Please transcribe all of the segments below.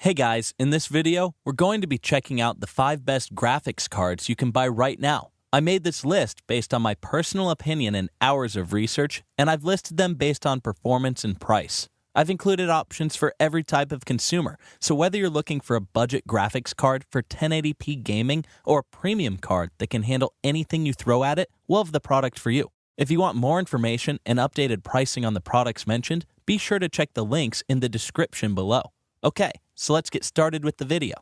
Hey guys, in this video, we're going to be checking out the 5 best graphics cards you can buy right now. I made this list based on my personal opinion and hours of research, and I've listed them based on performance and price. I've included options for every type of consumer, so whether you're looking for a budget graphics card for 1080p gaming or a premium card that can handle anything you throw at it, we'll have the product for you. If you want more information and updated pricing on the products mentioned, be sure to check the links in the description below. Okay, so let's get started with the video.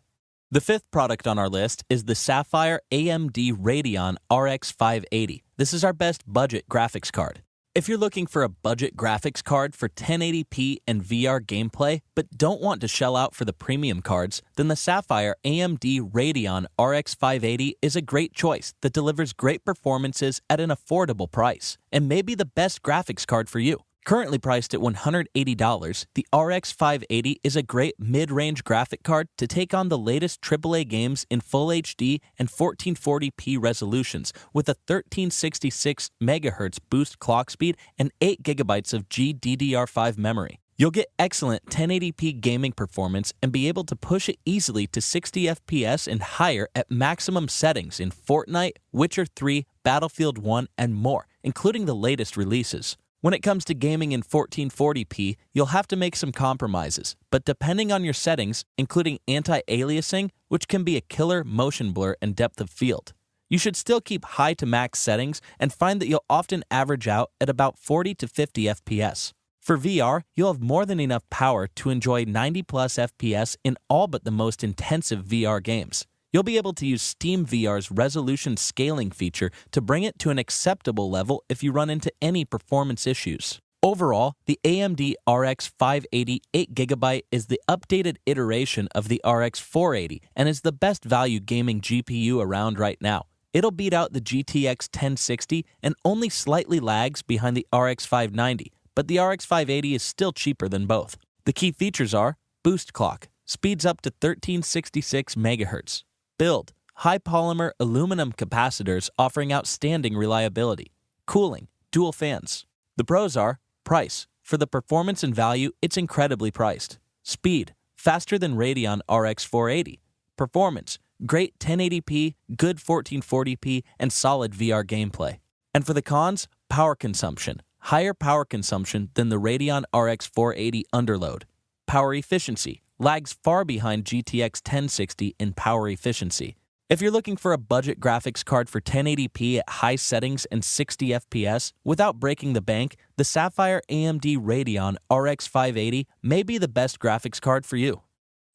The 5th product on our list is the Sapphire AMD Radeon RX 580. This is our best budget graphics card. If you're looking for a budget graphics card for 1080p and VR gameplay, but don't want to shell out for the premium cards, then the Sapphire AMD Radeon RX 580 is a great choice that delivers great performances at an affordable price, and may be the best graphics card for you. Currently priced at $180, the RX 580 is a great mid-range graphic card to take on the latest AAA games in Full HD and 1440p resolutions with a 1366 MHz boost clock speed and 8 GB of GDDR5 memory. You'll get excellent 1080p gaming performance and be able to push it easily to 60 FPS and higher at maximum settings in Fortnite, Witcher 3, Battlefield 1, and more, including the latest releases. When it comes to gaming in 1440p, you'll have to make some compromises, but depending on your settings, including anti-aliasing, which can be a killer motion blur and depth of field, you should still keep high to max settings and find that you'll often average out at about 40 to 50 FPS. For VR, you'll have more than enough power to enjoy 90 plus FPS in all but the most intensive VR games. You'll be able to use Steam VR's resolution scaling feature to bring it to an acceptable level if you run into any performance issues. Overall, the AMD RX 580 8GB is the updated iteration of the RX 480 and is the best value gaming GPU around right now. It'll beat out the GTX 1060 and only slightly lags behind the RX 590, but the RX 580 is still cheaper than both. The key features are boost clock, speeds up to 1366 MHz. Build, high polymer aluminum capacitors offering outstanding reliability. Cooling, dual fans. The pros are price. For the performance and value, it's incredibly priced. Speed, faster than Radeon RX 480. Performance, great 1080p, good 1440p, and solid VR gameplay. And for the cons, power consumption. Higher power consumption than the Radeon RX 480 underload. Power efficiency. Lags far behind GTX 1060 in power efficiency. If you're looking for a budget graphics card for 1080p at high settings and 60 FPS without breaking the bank, the Sapphire AMD Radeon RX 580 may be the best graphics card for you.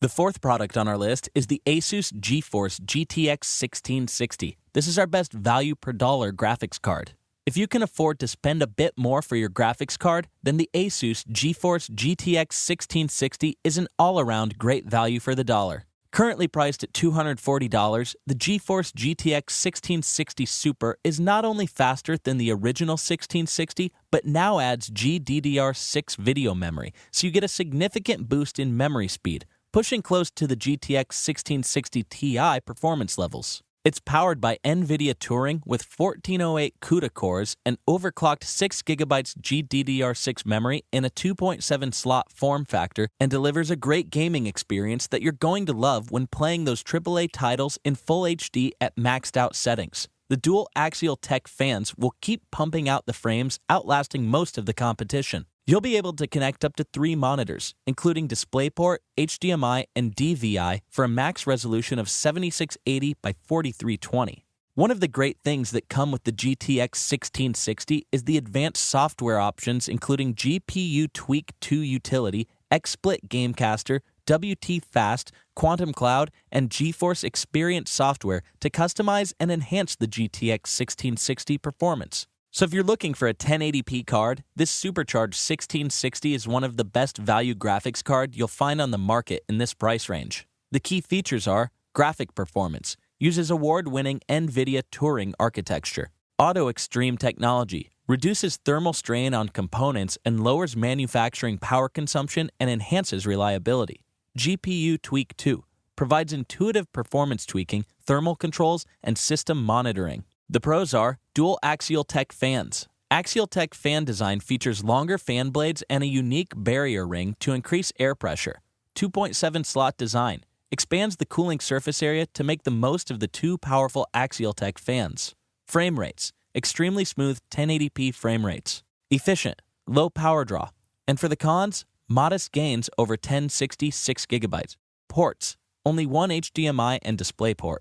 The 4th product on our list is the Asus GeForce GTX 1660. This is our best value per dollar graphics card. If you can afford to spend a bit more for your graphics card, then the Asus GeForce GTX 1660 is an all-around great value for the dollar. Currently priced at $240, the GeForce GTX 1660 Super is not only faster than the original 1660, but now adds GDDR6 video memory, so you get a significant boost in memory speed, pushing close to the GTX 1660 Ti performance levels. It's powered by NVIDIA Turing with 1408 CUDA cores and overclocked 6GB GDDR6 memory in a 2.7 slot form factor and delivers a great gaming experience that you're going to love when playing those AAA titles in Full HD at maxed out settings. The dual axial tech fans will keep pumping out the frames, outlasting most of the competition. You'll be able to connect up to 3 monitors, including DisplayPort, HDMI, and DVI for a max resolution of 7680 by 4320. One of the great things that come with the GTX 1660 is the advanced software options including GPU Tweak 2 utility, XSplit Gamecaster, WT Fast, Quantum Cloud, and GeForce Experience software to customize and enhance the GTX 1660 performance. So if you're looking for a 1080p card, this supercharged 1660 is one of the best value graphics card you'll find on the market in this price range. The key features are graphic performance, uses award-winning NVIDIA Turing architecture, Auto Extreme technology, reduces thermal strain on components and lowers manufacturing power consumption and enhances reliability. GPU Tweak 2 provides intuitive performance tweaking, thermal controls, and system monitoring. The pros are dual axial tech fans. Axial tech fan design features longer fan blades and a unique barrier ring to increase air pressure. 2.7-slot design expands the cooling surface area to make the most of the two powerful Axial Tech fans. Frame rates, extremely smooth 1080p frame rates. Efficient, low power draw. And for the cons, modest gains over 1060 6GB. Ports, only one HDMI and DisplayPort.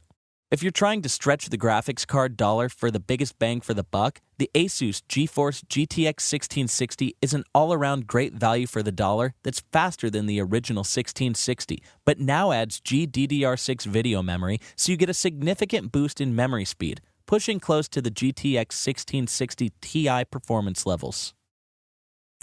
If you're trying to stretch the graphics card dollar for the biggest bang for the buck, the Asus GeForce GTX 1660 is an all-around great value for the dollar that's faster than the original 1660, but now adds GDDR6 video memory, so you get a significant boost in memory speed, pushing close to the GTX 1660 Ti performance levels.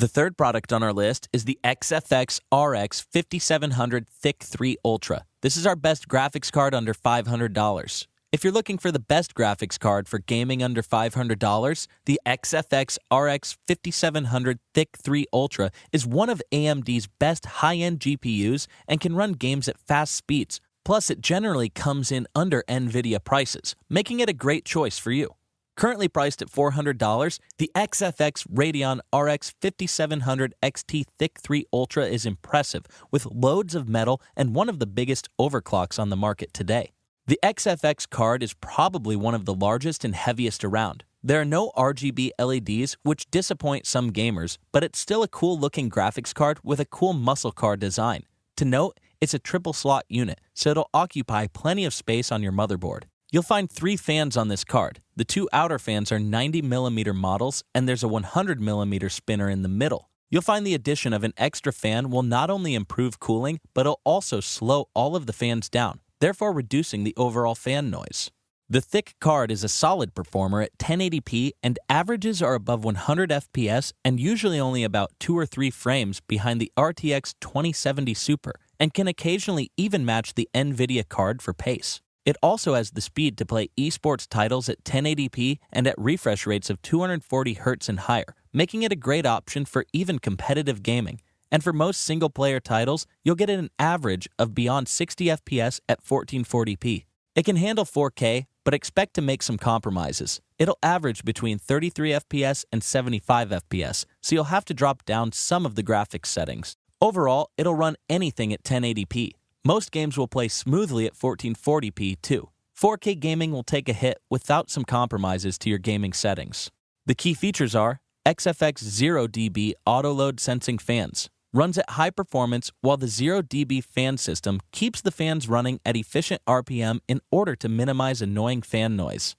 The third product on our list is the XFX RX 5700 Thick 3 Ultra. This is our best graphics card under $500. If you're looking for the best graphics card for gaming under $500, the XFX RX 5700 Thick 3 Ultra is one of AMD's best high-end GPUs and can run games at fast speeds. Plus, it generally comes in under NVIDIA prices, making it a great choice for you. Currently priced at $400, the XFX Radeon RX 5700 XT Thick 3 Ultra is impressive, with loads of metal and one of the biggest overclocks on the market today. The XFX card is probably one of the largest and heaviest around. There are no RGB LEDs, which disappoint some gamers, but it's still a cool-looking graphics card with a cool muscle car design. To note, it's a triple-slot unit, so it'll occupy plenty of space on your motherboard. You'll find 3 fans on this card. The 2 outer fans are 90mm models, and there's a 100mm spinner in the middle. You'll find the addition of an extra fan will not only improve cooling, but it'll also slow all of the fans down, therefore reducing the overall fan noise. The thick card is a solid performer at 1080p, and averages are above 100 FPS and usually only about 2 or 3 frames behind the RTX 2070 Super, and can occasionally even match the NVIDIA card for pace. It also has the speed to play esports titles at 1080p and at refresh rates of 240Hz and higher, making it a great option for even competitive gaming. And for most single-player titles, you'll get an average of beyond 60 FPS at 1440p. It can handle 4K, but expect to make some compromises. It'll average between 33 FPS and 75 FPS, so you'll have to drop down some of the graphics settings. Overall, it'll run anything at 1080p. Most games will play smoothly at 1440p too. 4K gaming will take a hit without some compromises to your gaming settings. The key features are XFX 0dB auto-load sensing fans. Runs at high performance while the 0dB fan system keeps the fans running at efficient RPM in order to minimize annoying fan noise.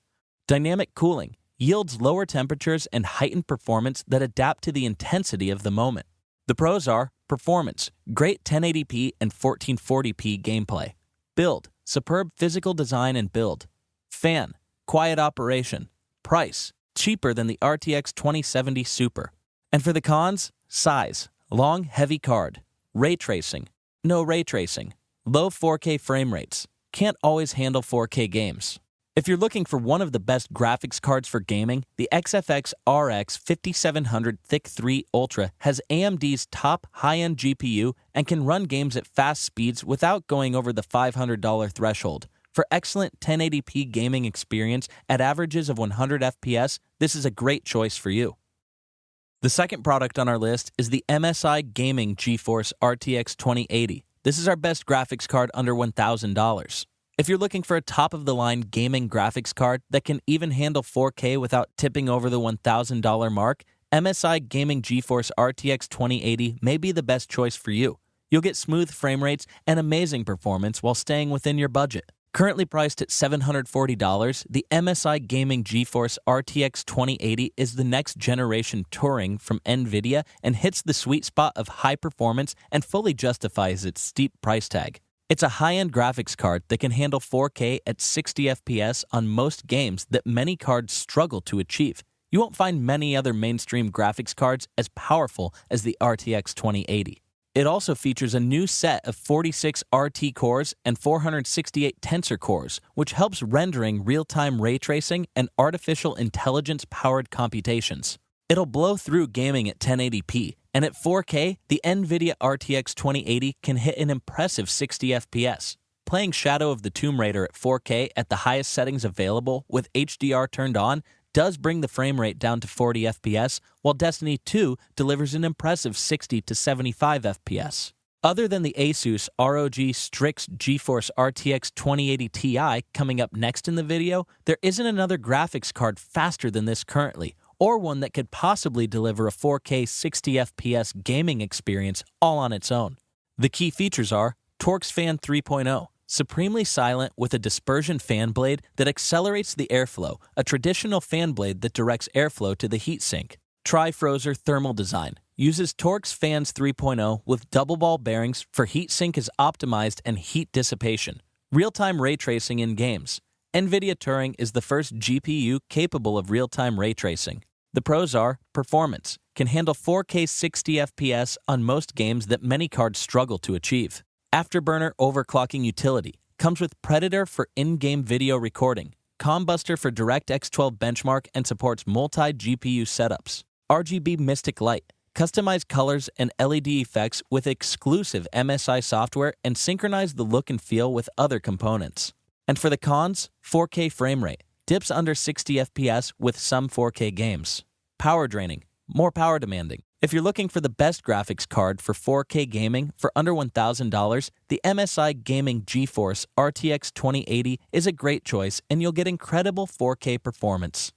Dynamic cooling yields lower temperatures and heightened performance that adapt to the intensity of the moment. The pros are performance, great 1080p and 1440p gameplay. Build, superb physical design and build. Fan, quiet operation. Price, cheaper than the RTX 2070 Super. And for the cons, size, long, heavy card. Ray tracing, no ray tracing. Low 4K frame rates, can't always handle 4K games. If you're looking for one of the best graphics cards for gaming, the XFX RX 5700 Thick 3 Ultra has AMD's top high-end GPU and can run games at fast speeds without going over the $500 threshold. For excellent 1080p gaming experience at averages of 100 FPS, this is a great choice for you. The second product on our list is the MSI Gaming GeForce RTX 2080. This is our best graphics card under $1,000. If you're looking for a top-of-the-line gaming graphics card that can even handle 4K without tipping over the $1,000 mark, MSI Gaming GeForce RTX 2080 may be the best choice for you. You'll get smooth frame rates and amazing performance while staying within your budget. Currently priced at $740, the MSI Gaming GeForce RTX 2080 is the next generation Turing from NVIDIA and hits the sweet spot of high performance and fully justifies its steep price tag. It's a high-end graphics card that can handle 4K at 60 FPS on most games that many cards struggle to achieve. You won't find many other mainstream graphics cards as powerful as the RTX 2080. It also features a new set of 46 RT cores and 468 tensor cores, which helps rendering real-time ray tracing and artificial intelligence-powered computations. It'll blow through gaming at 1080p, and at 4K, the NVIDIA RTX 2080 can hit an impressive 60 FPS. Playing Shadow of the Tomb Raider at 4K at the highest settings available with HDR turned on does bring the frame rate down to 40 FPS, while Destiny 2 delivers an impressive 60 to 75 FPS. Other than the Asus ROG Strix GeForce RTX 2080 Ti coming up next in the video, there isn't another graphics card faster than this currently, or one that could possibly deliver a 4K 60fps gaming experience all on its own. The key features are Torx Fan 3.0, supremely silent with a dispersion fan blade that accelerates the airflow, a traditional fan blade that directs airflow to the heatsink. Tri-Frozer thermal design. Uses Torx Fans 3.0 with double ball bearings for heatsink is optimized and heat dissipation. Real-time ray tracing in games. NVIDIA Turing is the first GPU capable of real-time ray tracing. The pros are performance. Can handle 4K 60fps on most games that many cards struggle to achieve. Afterburner overclocking utility. Comes with Predator for in-game video recording. Combuster for DirectX 12 benchmark and supports multi-GPU setups. RGB Mystic Light. Customize colors and LED effects with exclusive MSI software and synchronize the look and feel with other components. And for the cons, 4K frame rate. Dips under 60 FPS with some 4K games. Power draining. More power demanding. If you're looking for the best graphics card for 4K gaming for under $1,000, the MSI Gaming GeForce RTX 2080 is a great choice and you'll get incredible 4K performance.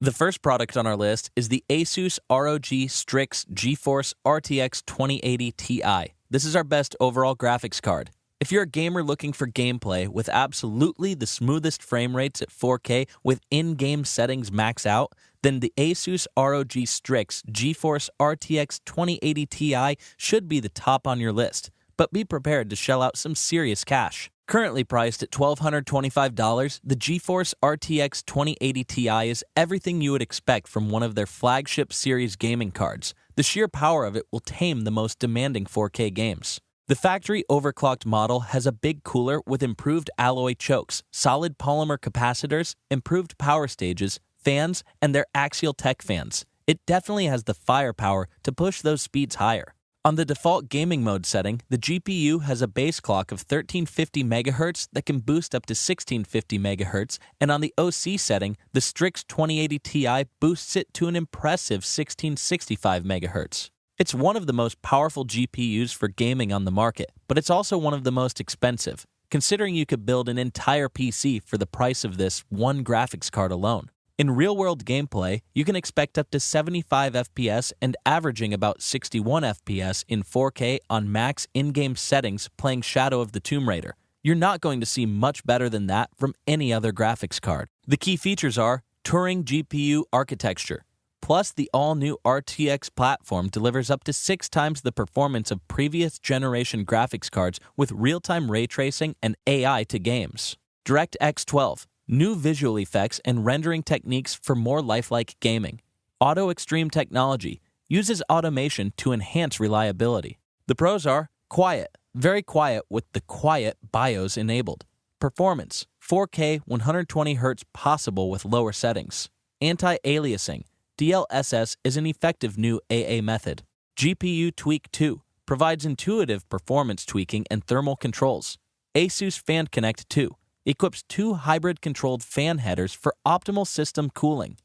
The first product on our list is the Asus ROG Strix GeForce RTX 2080 Ti. This is our best overall graphics card. If you're a gamer looking for gameplay with absolutely the smoothest frame rates at 4K with in-game settings max out, then the Asus ROG Strix GeForce RTX 2080 Ti should be the top on your list, but be prepared to shell out some serious cash. Currently priced at $1,225, the GeForce RTX 2080 Ti is everything you would expect from one of their flagship series gaming cards. The sheer power of it will tame the most demanding 4K games. The factory overclocked model has a big cooler with improved alloy chokes, solid polymer capacitors, improved power stages, fans, and their Axial Tech fans. It definitely has the firepower to push those speeds higher. On the default gaming mode setting, the GPU has a base clock of 1350 MHz that can boost up to 1650 MHz, and on the OC setting, the Strix 2080 Ti boosts it to an impressive 1665 MHz. It's one of the most powerful GPUs for gaming on the market, but it's also one of the most expensive, considering you could build an entire PC for the price of this one graphics card alone. In real-world gameplay, you can expect up to 75 FPS and averaging about 61 FPS in 4K on max in-game settings playing Shadow of the Tomb Raider. You're not going to see much better than that from any other graphics card. The key features are Turing GPU architecture. Plus, the all-new RTX platform delivers up to 6 times the performance of previous generation graphics cards with real-time ray tracing and AI to games. DirectX 12. New visual effects and rendering techniques for more lifelike gaming. Auto Extreme technology uses automation to enhance reliability. The pros are quiet, very quiet with the quiet BIOS enabled. Performance, 4K 120Hz possible with lower settings. Anti-aliasing, DLSS is an effective new AA method. GPU Tweak 2 provides intuitive performance tweaking and thermal controls. Asus Fan Connect 2 equips 2 hybrid-controlled fan headers for optimal system cooling.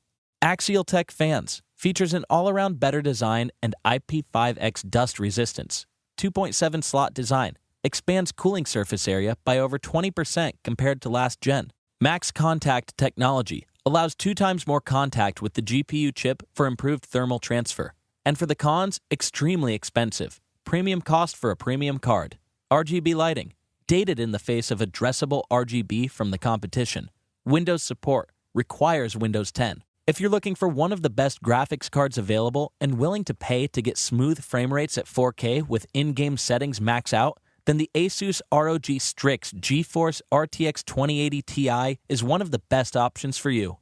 Axial Tech fans features an all-around better design and IP5X dust resistance. 2.7 slot design expands cooling surface area by over 20% compared to last gen. Max Contact technology allows 2 times more contact with the GPU chip for improved thermal transfer. And for the cons, extremely expensive. Premium cost for a premium card. RGB lighting. Dated in the face of addressable RGB from the competition. Windows support requires Windows 10. If you're looking for one of the best graphics cards available and willing to pay to get smooth frame rates at 4K with in-game settings max out, then the Asus ROG Strix GeForce RTX 2080 Ti is one of the best options for you.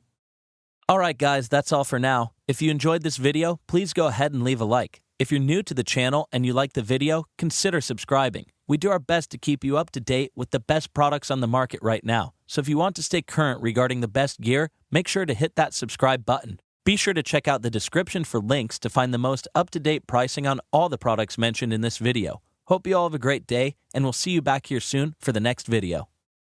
Alright guys, that's all for now. If you enjoyed this video, please go ahead and leave a like. If you're new to the channel and you like the video, consider subscribing. We do our best to keep you up to date with the best products on the market right now. So if you want to stay current regarding the best gear, make sure to hit that subscribe button. Be sure to check out the description for links to find the most up-to-date pricing on all the products mentioned in this video. Hope you all have a great day, and we'll see you back here soon for the next video.